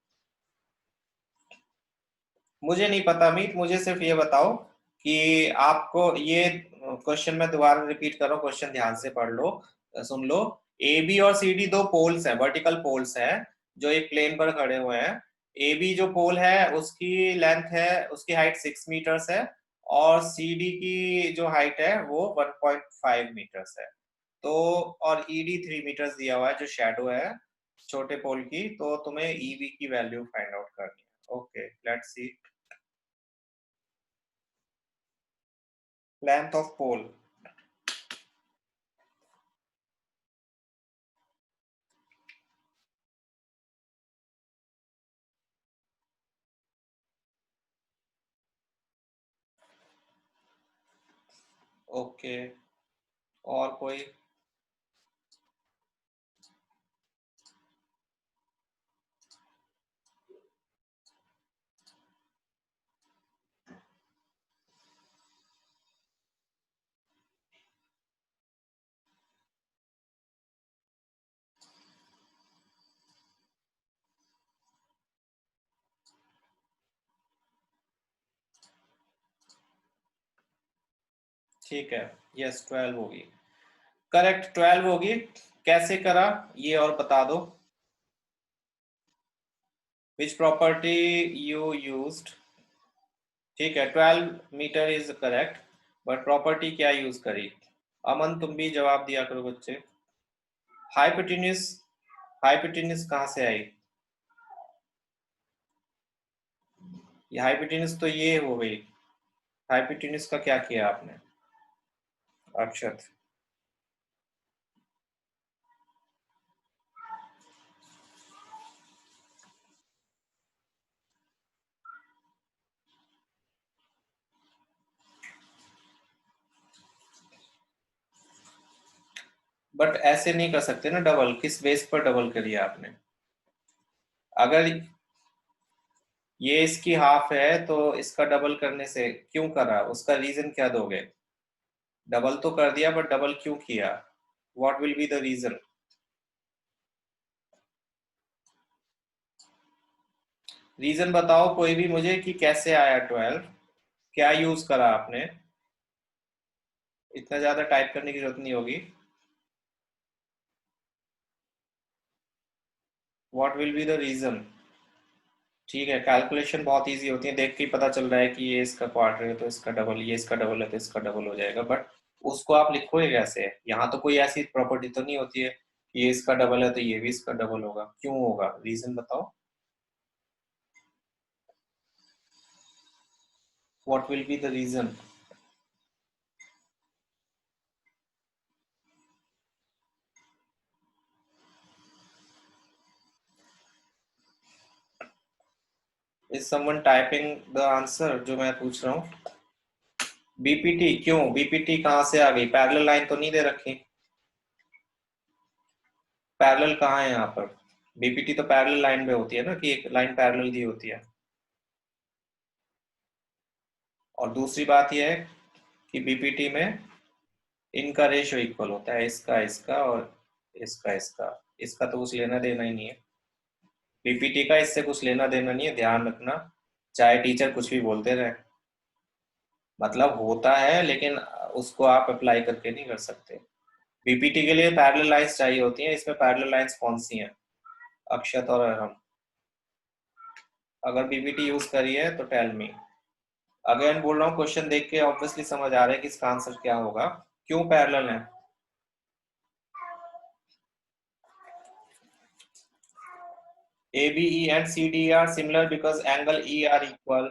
A: मुझे नहीं पता मीत, मुझे सिर्फ ये बताओ कि आपको ये क्वेश्चन मैं दोबारा रिपीट कर रहा हूँ, क्वेश्चन ध्यान से पढ़ लो, सुन लो। ए बी और सी डी दो पोल्स हैं, वर्टिकल पोल्स हैं जो एक प्लेन पर खड़े हुए हैं। ए बी जो पोल है उसकी लेंथ है, उसकी हाइट 6 मीटर्स है, और सी डी की जो हाइट है वो 1.5 मीटर्स है। तो और ई डी 3 मीटर्स दिया हुआ है जो शेडो है छोटे पोल की। तो तुम्हें ई बी की वैल्यू फाइंड आउट करनी है। Okay, let's see. Length of pole okay, और कोई? ठीक है, यस 12 होगी, करेक्ट 12 होगी। कैसे करा ये और बता दो। Which property you used? ठीक है, 12 metre is correct, but property क्या यूज करी? अमन तुम भी जवाब दिया करो बच्चे। हाइपोटेन्यूज, हाइपोटेन्यूज कहाँ से आई? ये हाइपोटेन्यूज तो ये हो गई। हाइपोटेन्यूज का क्या किया आपने? अक्षत, बट ऐसे नहीं कर सकते ना डबल, किस बेस पर डबल करिए आपने? अगर ये इसकी हाफ है तो इसका डबल करने से क्यों करा, उसका रीजन क्या दोगे? डबल तो कर दिया बट डबल क्यों किया? What will be the reason? Reason बताओ कोई भी मुझे कि कैसे आया 12, क्या यूज करा आपने? इतना ज्यादा टाइप करने की जरूरत नहीं होगी। What will be the reason? ठीक है, कैलकुलेशन बहुत इजी होती है, देख के ही पता चल रहा है कि ये इसका क्वार्टर है तो इसका डबल, ये इसका डबल है तो इसका डबल हो जाएगा, बट उसको आप लिखोगे कैसे? यहाँ तो कोई ऐसी प्रॉपर्टी तो नहीं होती है कि ये इसका डबल है तो ये भी इसका डबल होगा, क्यों होगा, रीजन बताओ। What will be the reason? Is someone typing the answer जो मैं पूछ रहा हूँ? बीपीटी क्यों, बीपीटी कहाँ से आ गई? पैरेलल लाइन तो नहीं दे रखी। पैरेलल कहाँ है यहाँ पर? बीपीटी तो पैरेलल लाइन में होती है ना, कि एक लाइन पैरेलल दी होती है। और दूसरी बात यह है कि बीपीटी में इनका रेशियो इक्वल होता है, इसका इसका और इसका इसका, इसका तो कुछ लेना देना ही नहीं है। बीपीटी का इससे कुछ लेना देना नहीं है, ध्यान रखना, चाहे टीचर कुछ भी बोलते रहे। मतलब होता है लेकिन उसको आप अप्लाई करके नहीं कर सकते। बीपीटी के लिए पैरेलल लाइंस चाहिए होती हैं, इसमें पैरेलल लाइंस कौन सी हैं? अक्षत और अरहम, अगर बीपीटी यूज करी है तो टेल मी। अगेन बोल रहा हूँ, क्वेश्चन देख के ऑब्वियसली समझ आ रहा है कि इसका आंसर क्या होगा। क्यों पैरेलल है? ABE and CDE are similar because angle E are equal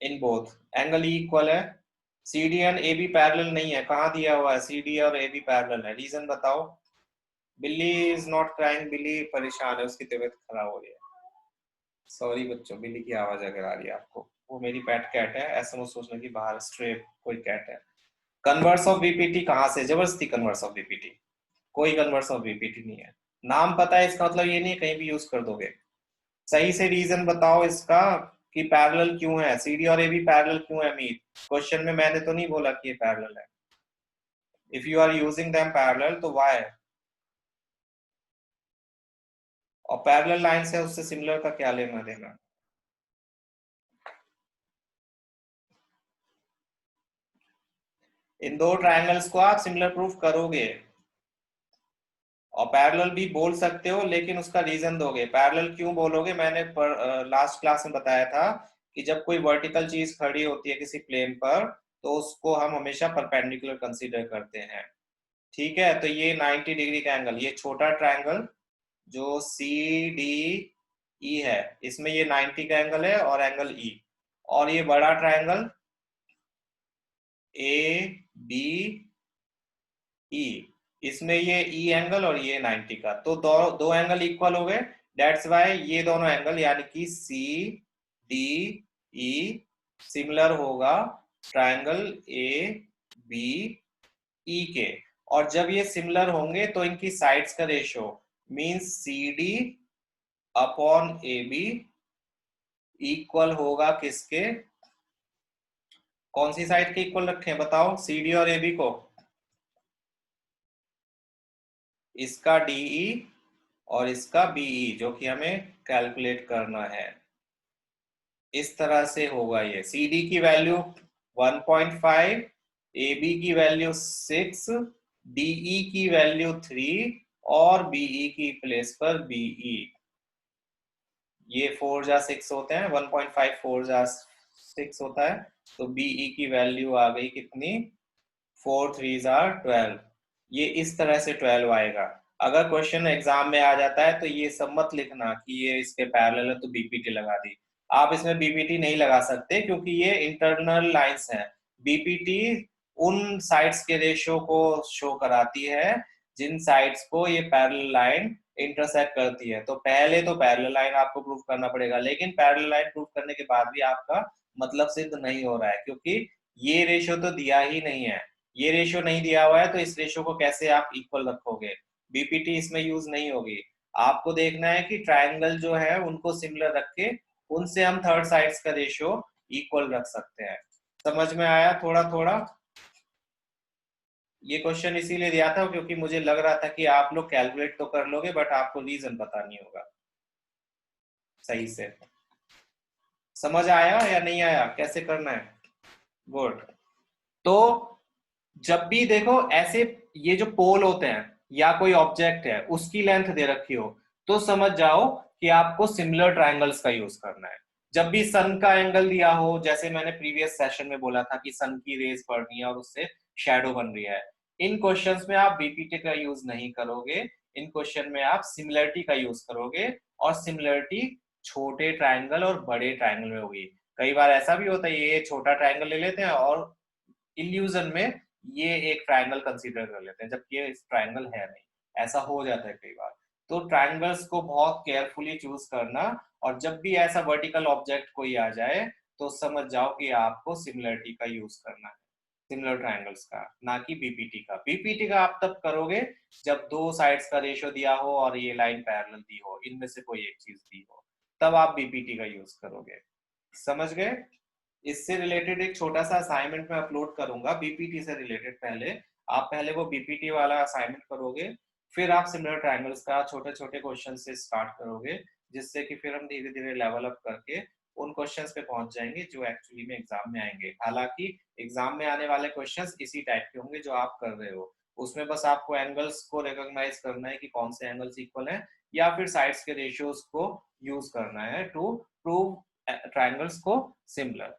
A: in both. Angle E equal है, CD एंड AB पैरेलल नहीं है, कहाँ दिया हुआ है CD और AB पैरेलल है, रीजन बताओ। बिल्ली इज नॉट क्राइंग, बिल्ली परेशान है, उसकी तबीयत खराब हो रही है। सॉरी बच्चों, बिल्ली की आवाज अगर आ रही है आपको, वो मेरी पेट कैट है, ऐसा मत सोचना कि बाहर स्ट्रे कोई कैट है। कन्वर्स ऑफ बीपीटी कहाँ से, जबरदस्ती कन्वर्स ऑफ बीपीटी? कोई कन्वर्स ऑफ बीपीटी नहीं है। नाम पता है इसका मतलब ये नहीं है कहीं भी यूज कर दोगे। सही से रीजन बताओ इसका कि पैरेलल क्यों है, सीडी और एबी पैरेलल क्यों है मीत? क्वेश्चन में मैंने तो नहीं बोला कि ये पैरेलल है। If you are using them parallel तो व्हाई? और पैरेलल लाइन से उससे सिमिलर का क्या लेना देना? इन दो ट्रायंगल्स को आप सिमिलर प्रूफ करोगे और पैरेलल भी बोल सकते हो, लेकिन उसका रीजन दोगे। पैरेलल क्यों बोलोगे, मैंने लास्ट क्लास में बताया था कि जब कोई वर्टिकल चीज खड़ी होती है किसी प्लेन पर तो उसको हम हमेशा परपेंडिकुलर कंसीडर करते हैं। ठीक है, तो ये 90 डिग्री का एंगल, ये छोटा ट्रायंगल जो सी डी ई है, इसमें ये 90 का एंगल है और एंगल ई। और ये बड़ा ट्रायंगल ए बी ई, इसमें ये ई एंगल और ये 90 का, तो दो दो एंगल इक्वल हो गए। दैट्स वाई ये दोनों एंगल यानी कि सी डी ई सिमिलर होगा ट्रायंगल ए बी ई के, और जब ये सिमिलर होंगे तो इनकी साइड्स का ratio means C D upon A B equal होगा किसके, कौन सी साइड के इक्वल रखें बताओ, सी डी और ए बी को, इसका डीई और इसका बीई जो कि हमें कैलकुलेट करना है। इस तरह से होगा ये, सी डी की वैल्यू 1.5, ए बी की वैल्यू 6, डीई की वैल्यू 3 और बीई की प्लेस पर बीई। ये 4 जा 6 होते हैं, 1.5 4 जा 6 होता है, तो बीई की वैल्यू आ गई कितनी, 4 3 जा 12। ये इस तरह से 12 आएगा। अगर क्वेश्चन एग्जाम में आ जाता है तो ये सब मत लिखना कि ये इसके पैरेलल है तो बीपीटी लगा दी। आप इसमें बीपीटी नहीं लगा सकते क्योंकि ये इंटरनल लाइंस हैं। बीपीटी उन साइड्स के रेशियो को शो कराती है जिन साइड्स को ये पैरेलल लाइन इंटरसेक्ट करती है। तो पहले तो पैरेलल लाइन आपको प्रूव करना पड़ेगा, लेकिन पैरेलल लाइन प्रूव करने के बाद भी आपका मतलब सिद्ध नहीं हो रहा है क्योंकि ये रेशियो तो दिया ही नहीं है। ये रेशियो नहीं दिया हुआ है तो इस रेशियो को कैसे आप इक्वल रखोगे, बीपीटी इसमें यूज नहीं होगी। आपको देखना है कि ट्राइंगल जो है उनको सिमिलर रख के उनसे हम थर्ड साइड्स का रेशियो इक्वल रख सकते हैं। समझ में आया थोड़ा थोड़ा? ये क्वेश्चन इसीलिए दिया था क्योंकि मुझे लग रहा था कि आप लोग कैलकुलेट तो कर लोगे बट आपको रीजन पता नहीं होगा सही से। समझ आया या नहीं आया, कैसे करना है? गुड। तो जब भी देखो ऐसे ये जो पोल होते हैं या कोई ऑब्जेक्ट है उसकी लेंथ दे रखी हो तो समझ जाओ कि आपको सिमिलर ट्रायंगल्स का यूज करना है। जब भी सन का एंगल दिया हो, जैसे मैंने प्रीवियस सेशन में बोला था कि सन की रेज पड़ रही है और उससे शैडो बन रही है, इन क्वेश्चंस में आप बीपीटी का यूज नहीं करोगे। इन क्वेश्चन में आप सिमिलरिटी का यूज करोगे, और सिमिलरिटी छोटे ट्रायंगल और बड़े ट्रायंगल में होगी। कई बार ऐसा भी होता है ये छोटा ट्रायंगल ले लेते हैं और इल्यूजन में ये एक ट्रायंगल कंसीडर कर लेते हैं जबकि ये ट्रायंगल है नहीं, ऐसा हो जाता है कई बार। तो ट्रायंगल्स को बहुत केयरफुली चूज करना, और जब भी ऐसा वर्टिकल ऑब्जेक्ट कोई आ जाए तो समझ जाओ कि आपको सिमिलरिटी का यूज करना है, सिमिलर ट्रायंगल्स का, ना कि बीपीटी का। बीपीटी का आप तब करोगे जब दो साइड्स का रेशियो दिया हो और ये लाइन पैरेलल दी हो, इनमें से कोई एक चीज दी हो, तब आप बीपीटी का यूज करोगे। समझ गए? इससे रिलेटेड एक छोटा सा असाइनमेंट मैं अपलोड करूंगा बीपीटी से रिलेटेड। पहले आप पहले वो बीपीटी वाला असाइनमेंट करोगे, फिर आप सिमिलर ट्रायंगल्स का छोटे छोटे क्वेश्चन से स्टार्ट करोगे, जिससे कि फिर हम धीरे धीरे लेवल अप करके उन क्वेश्चंस पे पहुंच जाएंगे जो एक्चुअली में एग्जाम में आएंगे। हालांकि एग्जाम में आने वाले क्वेश्चंस इसी टाइप के होंगे जो आप कर रहे हो, उसमें बस आपको एंगल्स को रिकॉग्नाइज करना है कि कौन से एंगल्स इक्वल हैं, या फिर साइड्स के रेशियोज को यूज करना है टू प्रूव ट्रायंगल्स को सिमिलर।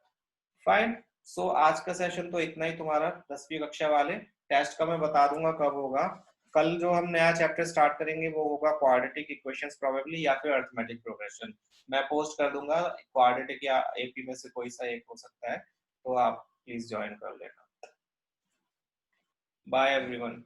A: फाइन। सो आज का सेशन तो इतना ही तुम्हारा 10वीं कक्षा वाले। टेस्ट का मैं बता दूंगा कब होगा। कल जो हम नया चैप्टर स्टार्ट करेंगे वो होगा क्वाड्रेटिक इक्वेशंस प्रोबेबली, या फिर अरिथमेटिक प्रोग्रेशन। मैं पोस्ट कर दूंगा, क्वाड्रेटिक या एपी में से कोई सा एक हो सकता है, तो आप प्लीज ज्वाइन कर लेना। Bye everyone.